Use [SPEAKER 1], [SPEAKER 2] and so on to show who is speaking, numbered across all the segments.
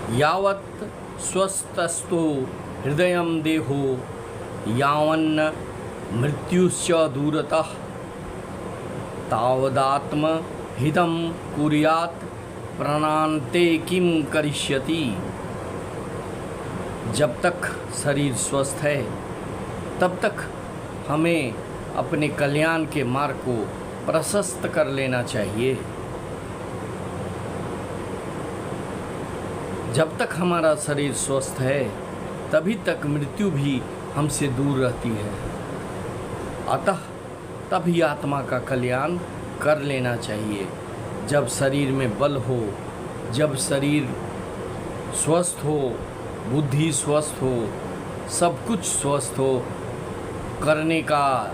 [SPEAKER 1] यावत् स्वस्थस्तु हृदयं देहो यावन्न मृत्युश्च दूरतः तावदात्म हितं कुर्यात् प्राणान्ते किं करिष्यति। जब तक शरीर स्वस्थ है तब तक हमें अपने कल्याण के मार्ग को प्रशस्त कर लेना चाहिए। जब तक हमारा शरीर स्वस्थ है तभी तक मृत्यु भी हमसे दूर रहती है। अतः तभी आत्मा का कल्याण कर लेना चाहिए। जब शरीर में बल हो, जब शरीर स्वस्थ हो, बुद्धि स्वस्थ हो, सब कुछ स्वस्थ हो, करने का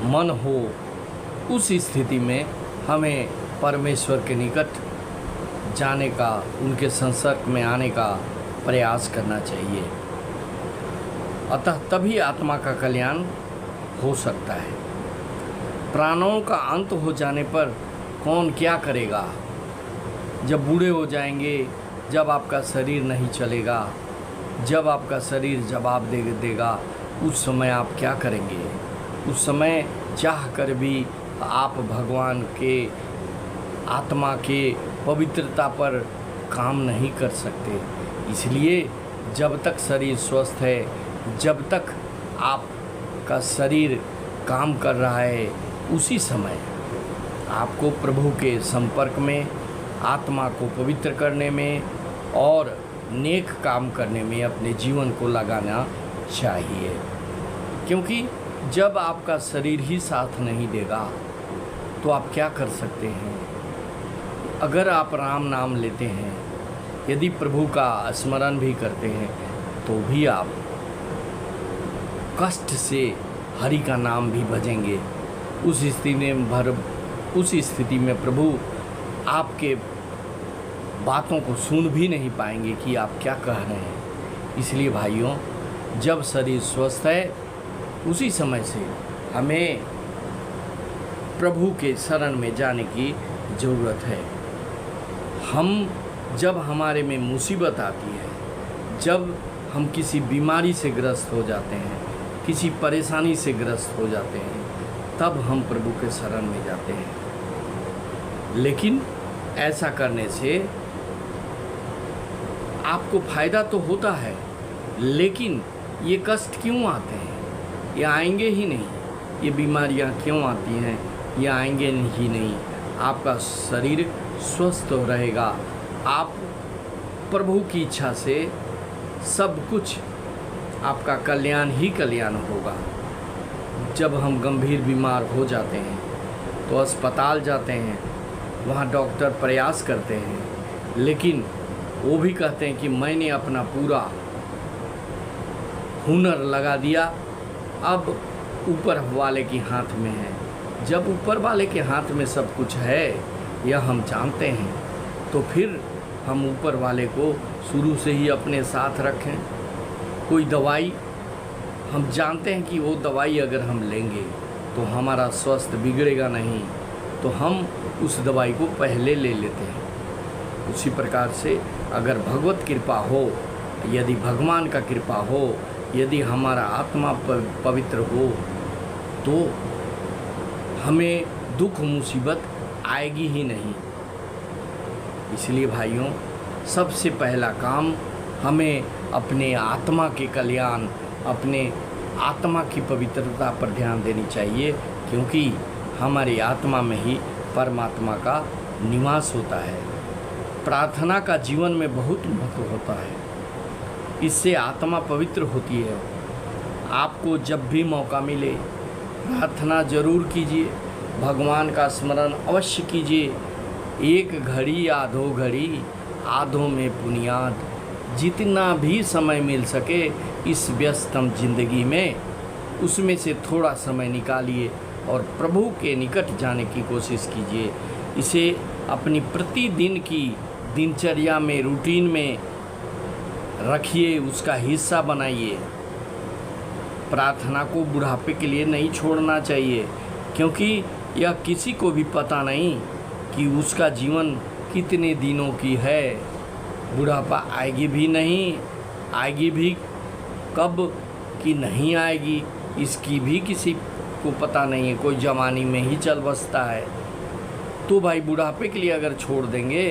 [SPEAKER 1] मन हो, उस स्थिति में हमें परमेश्वर के निकट जाने का, उनके संपर्क में आने का प्रयास करना चाहिए। अतः तभी आत्मा का कल्याण हो सकता है। प्राणों का अंत हो जाने पर कौन क्या करेगा? जब बूढ़े हो जाएंगे, जब आपका शरीर नहीं चलेगा, जब आपका शरीर जवाब देगा, उस समय आप क्या करेंगे? उस समय चाह कर भी आप भगवान के, आत्मा के पवित्रता पर काम नहीं कर सकते। इसलिए जब तक शरीर स्वस्थ है, जब तक आपका शरीर काम कर रहा है, उसी समय आपको प्रभु के संपर्क में, आत्मा को पवित्र करने में और नेक काम करने में अपने जीवन को लगाना चाहिए। क्योंकि जब आपका शरीर ही साथ नहीं देगा तो आप क्या कर सकते हैं? अगर आप राम नाम लेते हैं, यदि प्रभु का स्मरण भी करते हैं, तो भी आप कष्ट से हरि का नाम भी भजेंगे। उस स्थिति में प्रभु आपके बातों को सुन भी नहीं पाएंगे कि आप क्या कह रहे हैं। इसलिए भाइयों, जब शरीर स्वस्थ है उसी समय से हमें प्रभु के शरण में जाने की ज़रूरत है। जब हमारे में मुसीबत आती है, जब हम किसी बीमारी से ग्रस्त हो जाते हैं, किसी परेशानी से ग्रस्त हो जाते हैं, तब हम प्रभु के शरण में जाते हैं। लेकिन ऐसा करने से आपको फ़ायदा तो होता है, लेकिन ये कष्ट क्यों आते हैं? ये आएंगे ही नहीं। ये बीमारियां क्यों आती हैं? ये आएंगे ही नहीं। आपका शरीर स्वस्थ रहेगा। आप प्रभु की इच्छा से सब कुछ, आपका कल्याण ही कल्याण होगा। जब हम गंभीर बीमार हो जाते हैं तो अस्पताल जाते हैं, वहाँ डॉक्टर प्रयास करते हैं, लेकिन वो भी कहते हैं कि मैंने अपना पूरा हुनर लगा दिया, अब ऊपर वाले के हाथ में है। जब ऊपर वाले के हाथ में सब कुछ है, यह हम जानते हैं, तो फिर हम ऊपर वाले को शुरू से ही अपने साथ रखें। कोई दवाई, हम जानते हैं कि वो दवाई अगर हम लेंगे तो हमारा स्वास्थ्य बिगड़ेगा नहीं, तो हम उस दवाई को पहले ले लेते हैं। उसी प्रकार से अगर भगवत कृपा हो, यदि भगवान का कृपा हो, यदि हमारा आत्मा पवित्र हो, तो हमें दुख मुसीबत आएगी ही नहीं। इसलिए भाइयों, सबसे पहला काम हमें अपने आत्मा के कल्याण, अपने आत्मा की पवित्रता पर ध्यान देनी चाहिए, क्योंकि हमारी आत्मा में ही परमात्मा का निवास होता है। प्रार्थना का जीवन में बहुत महत्व होता है। इससे आत्मा पवित्र होती है। आपको जब भी मौका मिले प्रार्थना जरूर कीजिए, भगवान का स्मरण अवश्य कीजिए। एक घड़ी आधो घड़ी, आधों में पुनियाद। जितना भी समय मिल सके इस व्यस्तम जिंदगी में, उसमें से थोड़ा समय निकालिए और प्रभु के निकट जाने की कोशिश कीजिए। इसे अपनी प्रतिदिन की दिनचर्या में, रूटीन में रखिए, उसका हिस्सा बनाइए। प्रार्थना को बुढ़ापे के लिए नहीं छोड़ना चाहिए, क्योंकि यह किसी को भी पता नहीं कि उसका जीवन कितने दिनों की है, बुढ़ापा आएगी भी नहीं, आएगी भी कब कि नहीं आएगी इसकी भी किसी को पता नहीं है, कोई जवानी में ही चल बसता है। तो भाई बुढ़ापे के लिए अगर छोड़ देंगे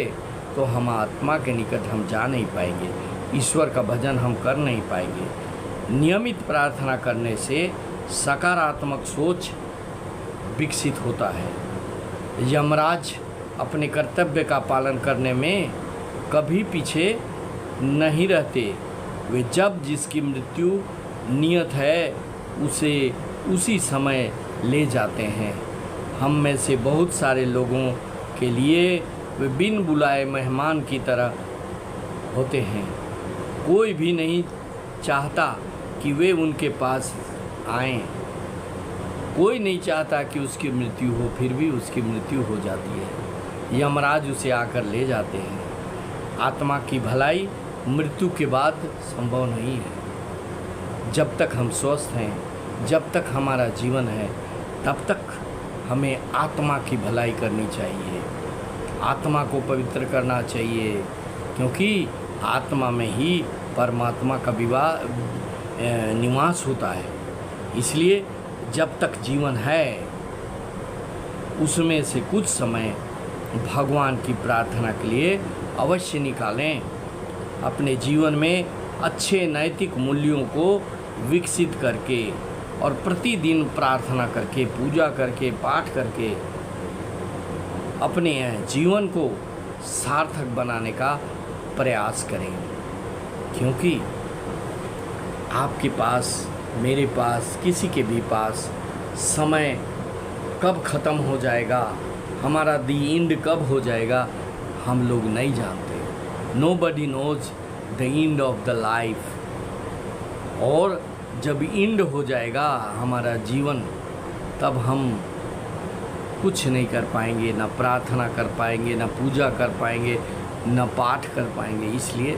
[SPEAKER 1] तो हम आत्मा के निकट हम जा नहीं पाएंगे, ईश्वर का भजन हम कर नहीं पाएंगे। नियमित प्रार्थना करने से सकारात्मक सोच विकसित होता है। यमराज अपने कर्तव्य का पालन करने में कभी पीछे नहीं रहते। वे जब जिसकी मृत्यु नियत है उसे उसी समय ले जाते हैं। हम में से बहुत सारे लोगों के लिए वे बिन बुलाए मेहमान की तरह होते हैं। कोई भी नहीं चाहता कि वे उनके पास आएं। कोई नहीं चाहता कि उसकी मृत्यु हो, फिर भी उसकी मृत्यु हो जाती है। यमराज उसे आकर ले जाते हैं। आत्मा की भलाई मृत्यु के बाद संभव नहीं है। जब तक हम स्वस्थ हैं, जब तक हमारा जीवन है, तब तक हमें आत्मा की भलाई करनी चाहिए, आत्मा को पवित्र करना चाहिए, क्योंकि आत्मा में ही परमात्मा का निवास होता है। इसलिए जब तक जीवन है उसमें से कुछ समय भगवान की प्रार्थना के लिए अवश्य निकालें। अपने जीवन में अच्छे नैतिक मूल्यों को विकसित करके और प्रतिदिन प्रार्थना करके, पूजा करके, पाठ करके अपने जीवन को सार्थक बनाने का प्रयास करें। क्योंकि आपके पास, मेरे पास, किसी के भी पास समय कब ख़त्म हो जाएगा, हमारा दी एंड कब हो जाएगा, हम लोग नहीं जानते। Nobody knows the end of the life। और जब एंड हो जाएगा हमारा जीवन, तब हम कुछ नहीं कर पाएंगे, ना प्रार्थना कर पाएंगे, ना पूजा कर पाएंगे, ना पाठ कर पाएंगे। इसलिए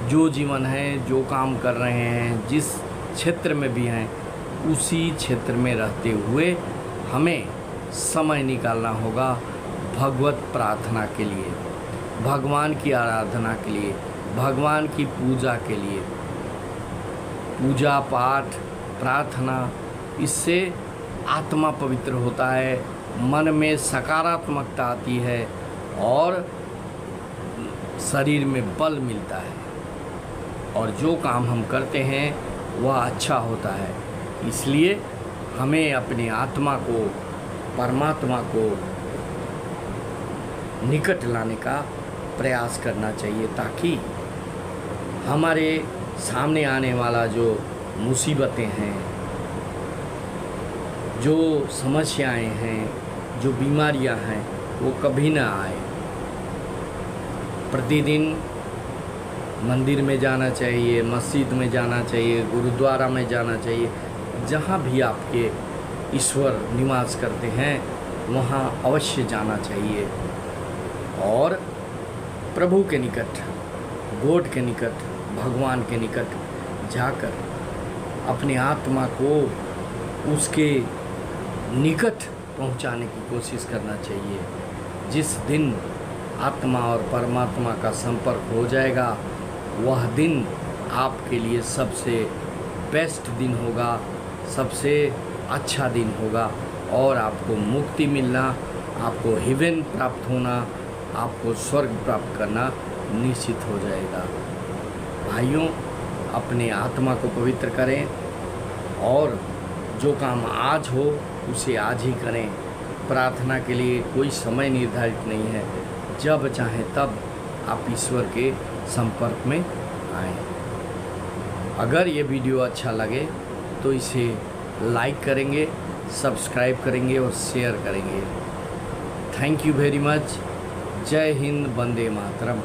[SPEAKER 1] जो जीवन है, जो काम कर रहे हैं, जिस क्षेत्र में भी हैं, उसी क्षेत्र में रहते हुए हमें समय निकालना होगा भगवत प्रार्थना के लिए, भगवान की आराधना के लिए, भगवान की पूजा के लिए। पूजा पाठ प्रार्थना, इससे आत्मा पवित्र होता है, मन में सकारात्मकता आती है और शरीर में बल मिलता है, और जो काम हम करते हैं वह अच्छा होता है। इसलिए हमें अपनी आत्मा को, परमात्मा को निकट लाने का प्रयास करना चाहिए, ताकि हमारे सामने आने वाला जो मुसीबतें हैं, जो समस्याएं हैं, जो बीमारियां हैं, वो कभी ना आए। प्रतिदिन मंदिर में जाना चाहिए, मस्जिद में जाना चाहिए, गुरुद्वारा में जाना चाहिए। जहाँ भी आपके ईश्वर निवास करते हैं वहाँ अवश्य जाना चाहिए और प्रभु के निकट, गॉड के निकट, भगवान के निकट जाकर अपनी आत्मा को उसके निकट पहुंचाने की कोशिश करना चाहिए। जिस दिन आत्मा और परमात्मा का संपर्क हो जाएगा, वह दिन आपके लिए सबसे बेस्ट दिन होगा, सबसे अच्छा दिन होगा, और आपको मुक्ति मिलना, आपको हेवन प्राप्त होना, आपको स्वर्ग प्राप्त करना निश्चित हो जाएगा। भाइयों, अपने आत्मा को पवित्र करें और जो काम आज हो उसे आज ही करें। प्रार्थना के लिए कोई समय निर्धारित नहीं है, जब चाहें तब आप ईश्वर के संपर्क में आएं। अगर ये वीडियो अच्छा लगे तो इसे लाइक करेंगे, सब्सक्राइब करेंगे और शेयर करेंगे। Thank you very much. जय हिंद, वंदे मातरम।